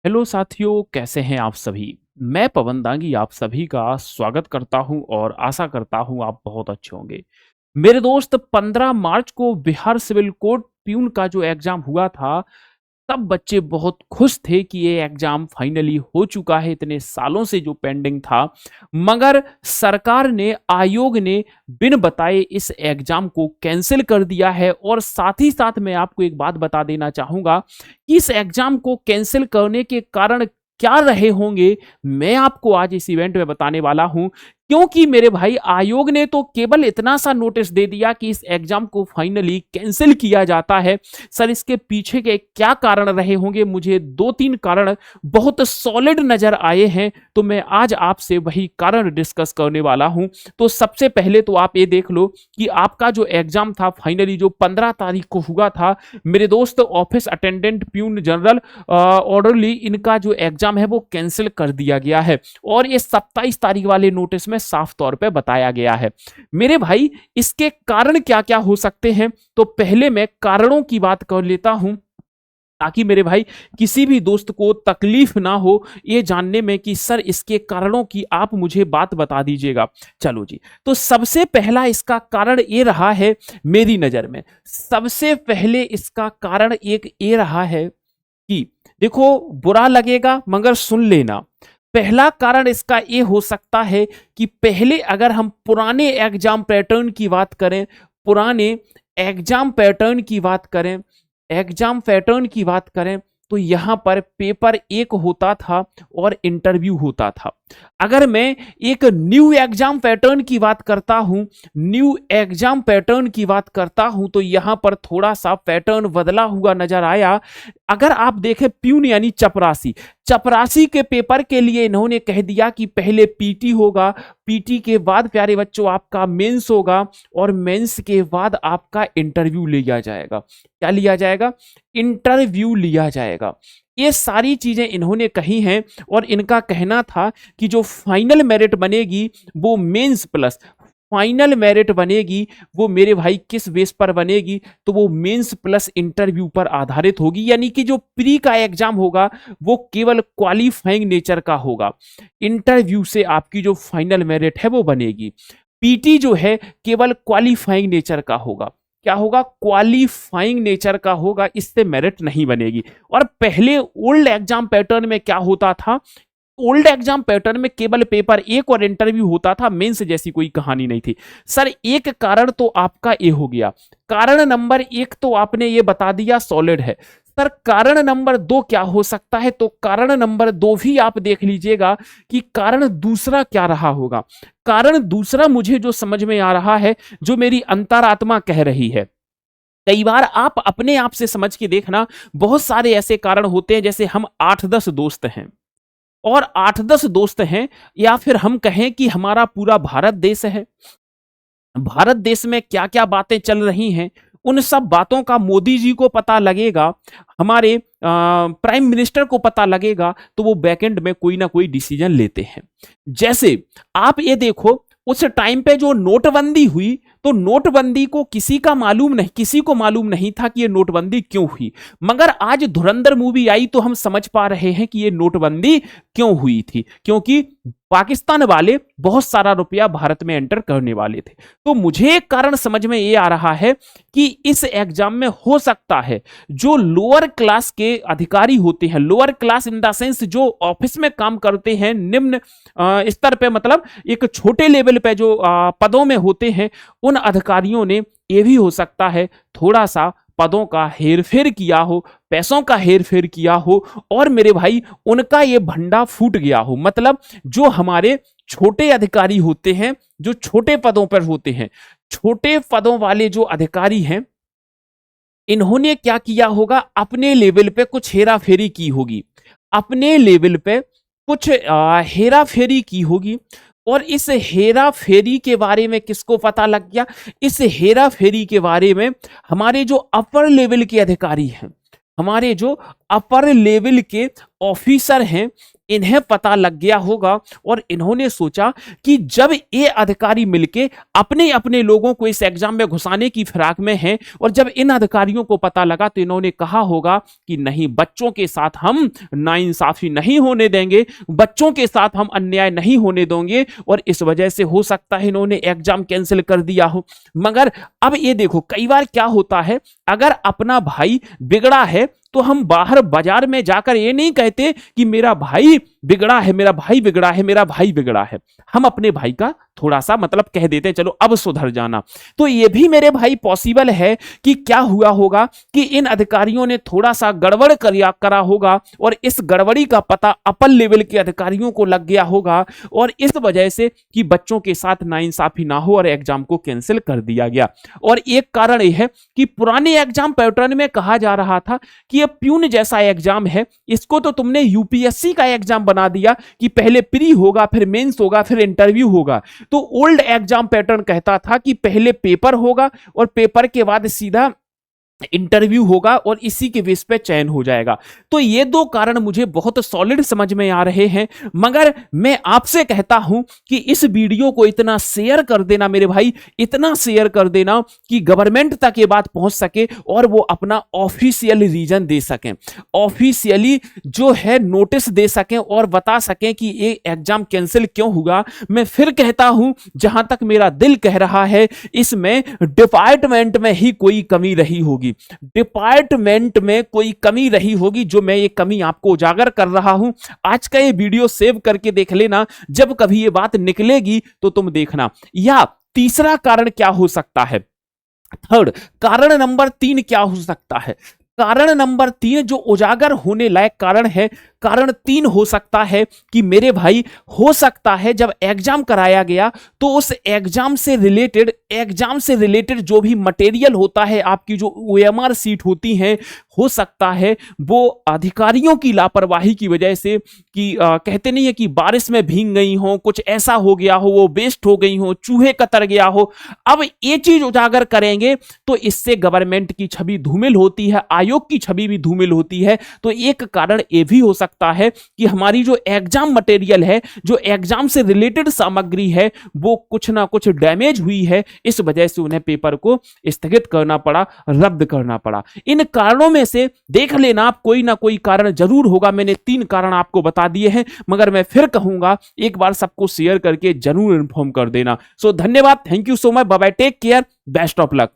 Hello साथियों, कैसे हैं आप सभी। मैं पवन दांगी आप सभी का स्वागत करता हूं और आशा करता हूं आप बहुत अच्छे होंगे। मेरे दोस्त, 15 मार्च को बिहार सिविल कोर्ट प्यून का जो एग्जाम हुआ था, सब बच्चे बहुत खुश थे कि ये एग्जाम फाइनली हो चुका है, इतने सालों से जो पेंडिंग था। मगर सरकार ने, आयोग ने बिन बताए इस एग्जाम को कैंसिल कर दिया है। और साथ ही साथ मैं आपको एक बात बता देना चाहूंगा कि इस एग्जाम को कैंसिल करने के कारण क्या रहे होंगे, मैं आपको आज इस इवेंट में बताने वाला हूं। क्योंकि मेरे भाई, आयोग ने तो केवल इतना सा नोटिस दे दिया कि इस एग्जाम को फाइनली कैंसिल किया जाता है। सर, इसके पीछे के क्या कारण रहे होंगे, मुझे 2-3 कारण बहुत सॉलिड नजर आए हैं, तो मैं आज आपसे वही कारण डिस्कस करने वाला हूं। तो सबसे पहले तो आप ये देख लो कि आपका जो एग्जाम था फाइनली, जो 15 तारीख को हुआ था, मेरे दोस्त, office attendant peon general orderly, इनका जो एग्जाम है वो कैंसिल कर दिया गया है। और ये 27 तारीख वाले नोटिस में साफ तौर पे बताया गया है। मेरे भाई, इसके कारण क्या क्या हो सकते हैं, तो पहले मैं कारणों की बात कर लेता हूं, ताकि मेरे भाई किसी भी दोस्त को तकलीफ ना हो ये जानने में कि सर इसके कारणों की आप मुझे बात बता दीजिएगा। चलो जी, तो सबसे पहला इसका कारण ये रहा है, मेरी नजर में सबसे पहले इसका कारण एक ये रहा है कि देखो, बुरा लगेगा मगर सुन लेना। पहला कारण इसका ये हो सकता है कि पहले अगर हम पुराने एग्जाम पैटर्न की बात करें, पुराने एग्जाम पैटर्न की बात करें एग्जाम पैटर्न की बात करें तो यहां पर पेपर एक होता था और इंटरव्यू होता था। अगर मैं एक न्यू एग्जाम पैटर्न की बात करता हूं, तो यहां पर थोड़ा सा पैटर्न बदला हुआ नजर आया। अगर आप देखें, प्यून यानी चपरासी, चपरासी के पेपर के लिए इन्होंने कह दिया कि पहले पीटी होगा, पीटी के बाद प्यारे बच्चों आपका मेंस होगा, और मेंस के बाद आपका इंटरव्यू लिया जाएगा। क्या लिया जाएगा? इंटरव्यू लिया जाएगा। ये सारी चीजें इन्होंने कही हैं। और इनका कहना था कि जो फाइनल मेरिट बनेगी वो मेंस प्लस, फाइनल मेरिट बनेगी वो मेरे भाई किस बेस पर बनेगी, तो वो मेंस प्लस इंटरव्यू पर आधारित होगी। यानी कि जो प्री का एग्जाम होगा वो केवल क्वालिफाइंग नेचर का होगा, इंटरव्यू से आपकी जो फाइनल मेरिट है वो बनेगी। पीटी जो है केवल क्वालिफाइंग नेचर का होगा। क्या होगा? क्वालिफाइंग नेचर का होगा, इससे मेरिट नहीं बनेगी। और पहले ओल्ड एग्जाम पैटर्न में क्या होता था, ओल्ड एग्जाम पैटर्न में केवल पेपर एक और इंटरव्यू होता था, मेंस जैसी कोई कहानी नहीं थी। सर, एक कारण तो आपका ये हो गया। कारण नंबर एक तो आपने ये बता दिया, सॉलिड है। सर, कारण नंबर 2 क्या हो सकता है, तो कारण नंबर 2 भी आप देख लीजिएगा कि कारण दूसरा क्या रहा होगा। कारण दूसरा मुझे जो समझ में आ रहा है, जो मेरी अंतरात्मा कह रही है, कई बार आप अपने आप से समझ के देखना, बहुत सारे ऐसे कारण होते हैं, जैसे हम 8-10 दोस्त हैं, और 8-10 दोस्त हैं, या फिर हम कहें कि हमारा पूरा भारत देश है। भारत देश में क्या क्या बातें चल रही हैं, उन सब बातों का मोदी जी को पता लगेगा, हमारे प्राइम मिनिस्टर को पता लगेगा, तो वो बैकएंड में कोई ना कोई डिसीजन लेते हैं। जैसे आप ये देखो, उस टाइम पे जो नोटबंदी हुई, तो नोटबंदी को किसी को मालूम नहीं था कि ये नोटबंदी क्यों हुई। मगर आज धुरंधर मूवी आई तो हम समझ पा रहे हैं कि ये नोटबंदी क्यों हुई थी, क्योंकि पाकिस्तान वाले बहुत सारा रुपया भारत में एंटर करने वाले थे। तो मुझे एक कारण समझ में ये आ रहा है कि इस एग्जाम में हो सकता है जो लोअर क्लास के अधिकारी होते हैं, lower class in the sense जो ऑफिस में काम करते हैं, निम्न स्तर पे, मतलब एक छोटे लेवल पे जो पदों में होते हैं, उन अधिकारियों ने, ये भी हो सकता है, थोड़ा सा पदों का हेरफेर किया हो, पैसों का हेरफेर किया हो, और मेरे भाई उनका ये भंडा फूट गया हो। मतलब जो हमारे छोटे अधिकारी होते हैं, जो छोटे पदों पर होते हैं, छोटे पदों वाले जो अधिकारी हैं, इन्होंने क्या किया होगा, अपने लेवल पे कुछ हेरा फेरी की होगी, अपने लेवल पे कुछ हेरा फेरी की होगी। और इस हेरा फेरी के बारे में किसको पता लग गया? इस हेरा फेरी के बारे में हमारे जो अपर लेवल के अधिकारी हैं, हमारे जो अपर लेवल के ऑफिसर हैं, इन्हें पता लग गया होगा और इन्होंने सोचा कि जब ये अधिकारी मिलके अपने अपने लोगों को इस एग्जाम में घुसाने की फिराक में हैं और जब इन अधिकारियों को पता लगा तो इन्होंने कहा होगा कि नहीं, बच्चों के साथ हम नाइंसाफी नहीं होने देंगे, बच्चों के साथ हम अन्याय नहीं होने देंगे और इस वजह से हो सकता है इन्होंने एग्जाम कैंसिल कर दिया हो। मगर अब ये देखो, कई बार क्या होता है, अगर अपना भाई बिगड़ा है तो हम बाहर बाजार में जाकर ये नहीं कहते कि मेरा भाई बिगड़ा है, मेरा भाई बिगड़ा है, मेरा भाई बिगड़ा है। हम अपने भाई का थोड़ा सा मतलब कह देते चलो अब सुधर जाना। तो ये भी मेरे भाई पॉसिबल है कि क्या हुआ होगा कि इन अधिकारियों ने थोड़ा सा गड़बड़ करा होगा और इस गड़बड़ी का पता अपर लेवल के अधिकारियों को लग गया होगा और इस वजह से कि बच्चों के साथ नाइंसाफी ना हो और एग्जाम को कैंसिल कर दिया गया। और एक कारण यह है कि पुराने एग्जाम पैटर्न में कहा जा रहा था कि ये प्यून जैसा एग्जाम है, इसको तो तुमने यूपीएससी का एग्जाम बना दिया कि पहले प्री होगा, फिर मेंस होगा, फिर इंटरव्यू होगा। तो ओल्ड एग्जाम पैटर्न कहता था कि पहले पेपर होगा और पेपर के बाद सीधा इंटरव्यू होगा और इसी के बेस पे चयन हो जाएगा। तो ये दो कारण मुझे बहुत सॉलिड समझ में आ रहे हैं। मगर मैं आपसे कहता हूं कि इस वीडियो को इतना शेयर कर देना मेरे भाई, इतना शेयर कर देना कि गवर्नमेंट तक ये बात पहुंच सके और वो अपना ऑफिशियल रीजन दे सकें, ऑफिशियली जो है नोटिस दे सकें और बता सकें कि ये एग्जाम कैंसिल क्यों हुआ। मैं फिर कहता हूं, जहां तक मेरा दिल कह रहा है, इसमें डिपार्टमेंट में ही कोई कमी रही होगी, डिपार्टमेंट में कोई कमी रही होगी, जो मैं ये कमी आपको उजागर कर रहा हूं। आज का ये वीडियो सेव करके देख लेना, जब कभी ये बात निकलेगी तो तुम देखना। या तीसरा कारण क्या हो सकता है, थर्ड कारण नंबर 3 क्या हो सकता है? कारण नंबर 3 जो उजागर होने लायक कारण है, कारण 3 हो सकता है कि मेरे भाई हो सकता है जब एग्जाम कराया गया तो उस एग्जाम से रिलेटेड जो भी मटेरियल होता है, आपकी जो ओएमआर सीट होती है, हो सकता है वो अधिकारियों की लापरवाही की वजह से कि कहते नहीं है कि बारिश में भीग गई हो, कुछ ऐसा हो गया हो, वो वेस्ट हो गई हो, चूहे कतर गया हो। अब ये चीज उजागर करेंगे तो इससे गवर्नमेंट की छवि धूमिल होती है, आयोग की छवि भी धूमिल होती है। तो एक कारण ये भी हो सकता है कि हमारी जो एग्जाम मटेरियल है, जो एग्जाम से रिलेटेड सामग्री है, वो कुछ ना कुछ डैमेज हुई है, इस वजह से उन्हें पेपर को स्थगित करना पड़ा, रद्द करना पड़ा। इन कारणों में से देख लेना आप, कोई ना कोई कारण जरूर होगा। मैंने 3 कारण आपको बता दिए हैं, मगर मैं फिर कहूंगा एक बार सबको शेयर करके जरूर इन्फॉर्म कर देना। सो धन्यवाद, thank you so much, bye bye, take care, best of luck.